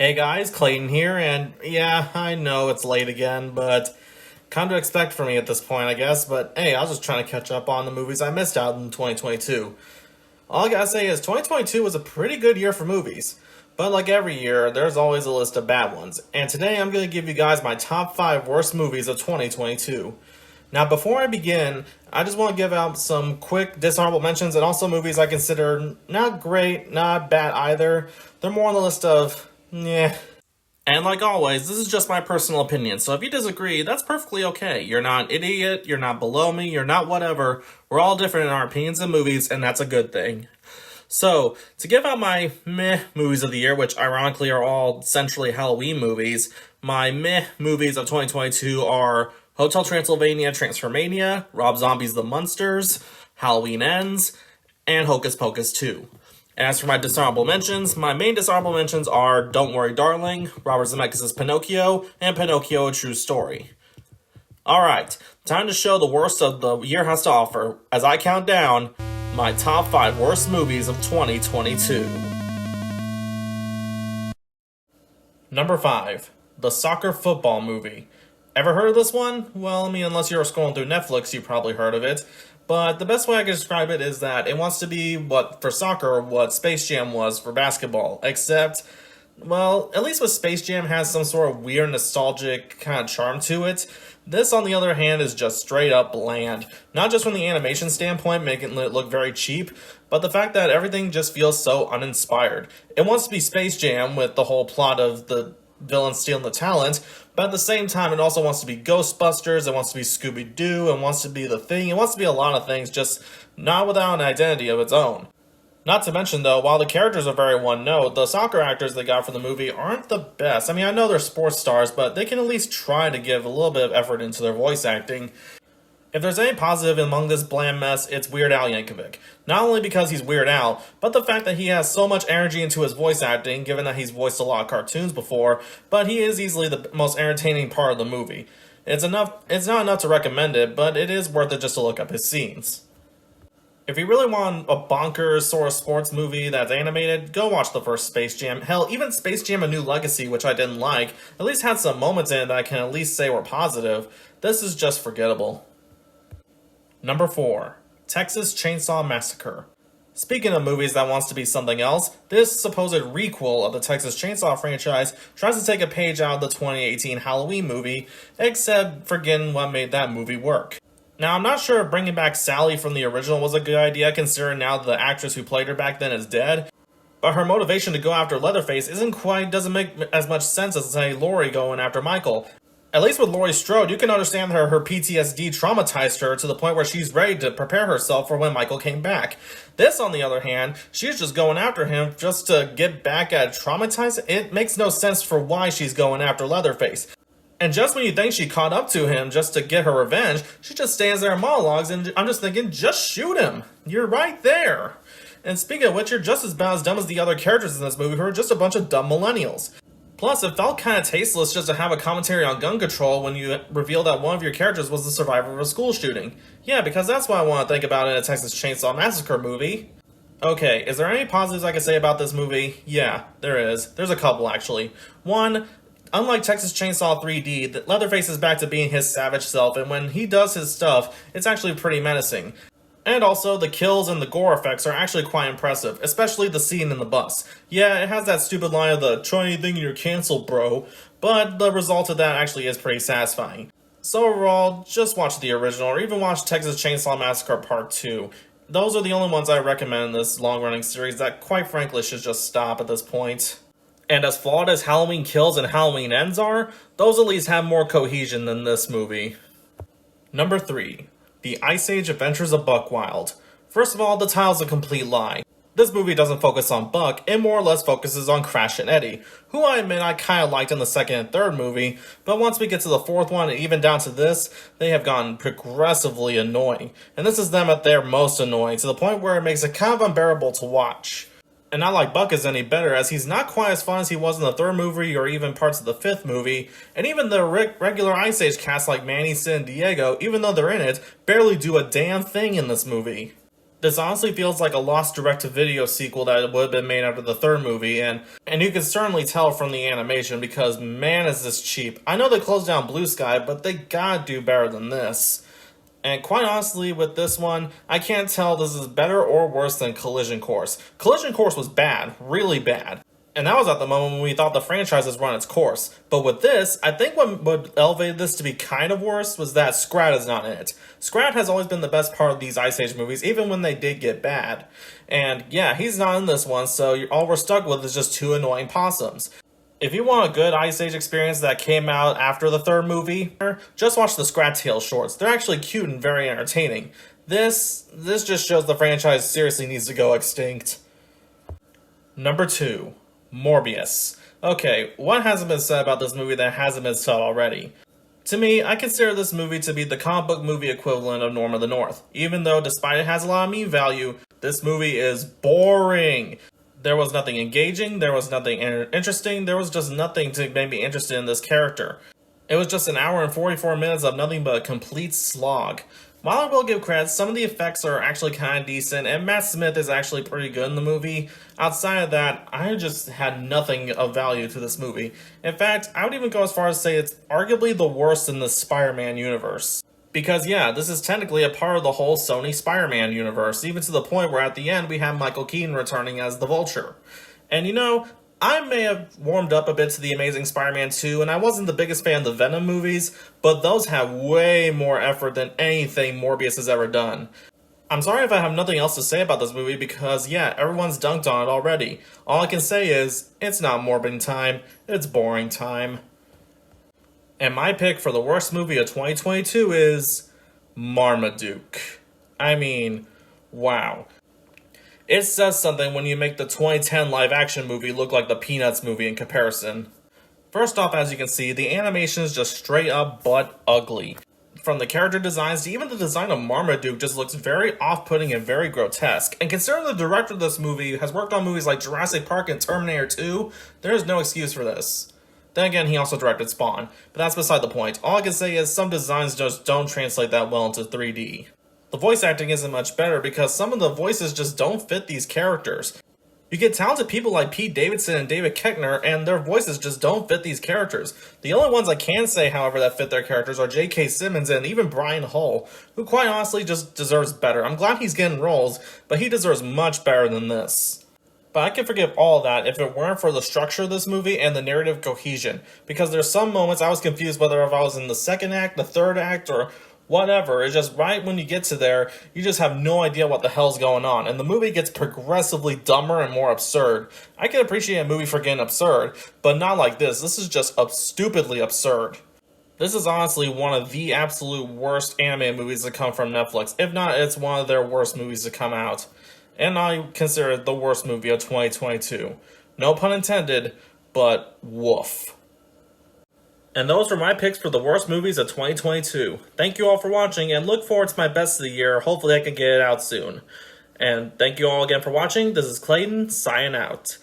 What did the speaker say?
Hey guys, Clayton here, and yeah, I know it's late again, but kind of expect from me at this point, I guess. But hey, I was just trying to catch up on the movies I missed out in 2022. All I gotta say is 2022 was a pretty good year for movies. But like every year, there's always a list of bad ones. And today I'm gonna give you guys my top 5 worst movies of 2022. Now, before I begin, I just want to give out some quick dishonorable mentions and also movies I consider not great, not bad either. They're more on the list of, yeah. And like always, this is just my personal opinion, so if you disagree, that's perfectly okay. You're not an idiot, you're not below me, you're not whatever. We're all different in our opinions of movies, and that's a good thing. So, to give out my meh movies of the year, which ironically are all centrally Halloween movies, my meh movies of 2022 are Hotel Transylvania, Transformania, Rob Zombie's The Munsters, Halloween Ends, and Hocus Pocus 2. As for my dishonorable mentions, my main dishonorable mentions are Don't Worry Darling, Robert Zemeckis' Pinocchio, and Pinocchio: A True Story. Alright, time to show the worst of the year has to offer, as I count down my top 5 worst movies of 2022. Number 5, the soccer football movie. Ever heard of this one? Well, I mean, unless you were scrolling through Netflix, you probably heard of it. But the best way I can describe it is that it wants to be what Space Jam was for basketball. Except, well, at least with Space Jam has some sort of weird nostalgic kind of charm to it. This, on the other hand, is just straight up bland. Not just from the animation standpoint, making it look very cheap, but the fact that everything just feels so uninspired. It wants to be Space Jam with the whole plot of the villain stealing the talent, but at the same time, it also wants to be Ghostbusters, it wants to be Scooby-Doo, it wants to be The Thing, it wants to be a lot of things, just not without an identity of its own. Not to mention, though, while the characters are very one-note, the soccer actors they got for the movie aren't the best. I mean, I know they're sports stars, but they can at least try to give a little bit of effort into their voice acting. If there's any positive among this bland mess, it's Weird Al Yankovic. Not only because he's Weird Al, but the fact that he has so much energy into his voice acting, given that he's voiced a lot of cartoons before, but he is easily the most entertaining part of the movie. It's not enough to recommend it, but it is worth it just to look up his scenes. If you really want a bonkers sort of sports movie that's animated, go watch the first Space Jam. Hell, even Space Jam: A New Legacy, which I didn't like, at least had some moments in it that I can at least say were positive. This is just forgettable. Number 4, Texas Chainsaw Massacre. Speaking of movies that wants to be something else, this supposed requel of the Texas Chainsaw franchise tries to take a page out of the 2018 Halloween movie, except forgetting what made that movie work. Now, I'm not sure if bringing back Sally from the original was a good idea, considering now the actress who played her back then is dead, but her motivation to go after Leatherface doesn't make as much sense as, say, Laurie going after Michael. At least with Laurie Strode, you can understand her PTSD traumatized her to the point where she's ready to prepare herself for when Michael came back. This, on the other hand, she's just going after him just to get back at traumatized. It makes no sense for why she's going after Leatherface. And just when you think she caught up to him just to get her revenge, she just stands there and monologues, and I'm just thinking, just shoot him. You're right there. And speaking of which, you're just as bad as dumb as the other characters in this movie who are just a bunch of dumb millennials. Plus, it felt kind of tasteless just to have a commentary on gun control when you reveal that one of your characters was the survivor of a school shooting. Yeah, because that's what I want to think about in a Texas Chainsaw Massacre movie. Okay, is there any positives I can say about this movie? Yeah, there is. There's a couple, actually. One, unlike Texas Chainsaw 3D, Leatherface is back to being his savage self, and when he does his stuff, it's actually pretty menacing. And also, the kills and the gore effects are actually quite impressive, especially the scene in the bus. Yeah, it has that stupid line of the "try anything and you're canceled, bro," but the result of that actually is pretty satisfying. So overall, just watch the original, or even watch Texas Chainsaw Massacre Part 2. Those are the only ones I recommend in this long-running series that, quite frankly, should just stop at this point. And as flawed as Halloween Kills and Halloween Ends are, those at least have more cohesion than this movie. Number 3. The Ice Age Adventures of Buck Wild. First of all, the title's a complete lie. This movie doesn't focus on Buck, it more or less focuses on Crash and Eddie, who I admit I kinda liked in the second and third movie, but once we get to the fourth one and even down to this, they have gotten progressively annoying. And this is them at their most annoying, to the point where it makes it kind of unbearable to watch. And not like Buck is any better, as he's not quite as fun as he was in the third movie or even parts of the fifth movie, and even the regular Ice Age cast like Manny, Sid, and Diego, even though they're in it, barely do a damn thing in this movie. This honestly feels like a lost direct-to-video sequel that would have been made after the third movie, and you can certainly tell from the animation because man is this cheap. I know they closed down Blue Sky, but they gotta do better than this. And quite honestly, with this one, I can't tell this is better or worse than Collision Course. Collision Course was bad, really bad. And that was at the moment when we thought the franchise has run its course. But with this, I think what elevated this to be kind of worse was that Scrat is not in it. Scrat has always been the best part of these Ice Age movies, even when they did get bad. And yeah, he's not in this one, so all we're stuck with is just two annoying possums. If you want a good Ice Age experience that came out after the third movie, just watch the Scrat Tale shorts. They're actually cute and very entertaining. This just shows the franchise seriously needs to go extinct. Number 2. Morbius. Okay, what hasn't been said about this movie that hasn't been said already? To me, I consider this movie to be the comic book movie equivalent of Norm of the North. Even though, despite it has a lot of meme value, this movie is boring. There was nothing engaging, there was nothing interesting, there was just nothing to make me interested in this character. It was just an hour and 44 minutes of nothing but a complete slog. While I will give credit, some of the effects are actually kind of decent, and Matt Smith is actually pretty good in the movie. Outside of that, I just had nothing of value to this movie. In fact, I would even go as far as to say it's arguably the worst in the Spider-Man universe. Because yeah, this is technically a part of the whole Sony Spider-Man universe, even to the point where at the end we have Michael Keaton returning as the Vulture. And you know, I may have warmed up a bit to The Amazing Spider-Man 2, and I wasn't the biggest fan of the Venom movies, but those have way more effort than anything Morbius has ever done. I'm sorry if I have nothing else to say about this movie because, yeah, everyone's dunked on it already. All I can say is, it's not Morbin time, it's boring time. And my pick for the worst movie of 2022 is Marmaduke. I mean, wow. It says something when you make the 2010 live-action movie look like the Peanuts movie in comparison. First off, as you can see, the animation is just straight up butt ugly. From the character designs to even the design of Marmaduke just looks very off-putting and very grotesque. And considering the director of this movie has worked on movies like Jurassic Park and Terminator 2, there is no excuse for this. Then again, he also directed Spawn, but that's beside the point. All I can say is some designs just don't translate that well into 3D. The voice acting isn't much better because some of the voices just don't fit these characters. You get talented people like Pete Davidson and David Koechner, and their voices just don't fit these characters. The only ones I can say, however, that fit their characters are J.K. Simmons and even Brian Hull, who quite honestly just deserves better. I'm glad he's getting roles, but he deserves much better than this. But I can forgive all that if it weren't for the structure of this movie and the narrative cohesion, because there's some moments I was confused whether if I was in the second act, the third act, or whatever. It's just right when you get to there, you just have no idea what the hell's going on, and the movie gets progressively dumber and more absurd. I can appreciate a movie for getting absurd, but not like this. This is just stupidly absurd. This is honestly one of the absolute worst anime movies to come from Netflix. If not, it's one of their worst movies to come out. And I consider it the worst movie of 2022. No pun intended, but woof. And those were my picks for the worst movies of 2022. Thank you all for watching, and look forward to my best of the year. Hopefully I can get it out soon. And thank you all again for watching. This is Clayton, signing out.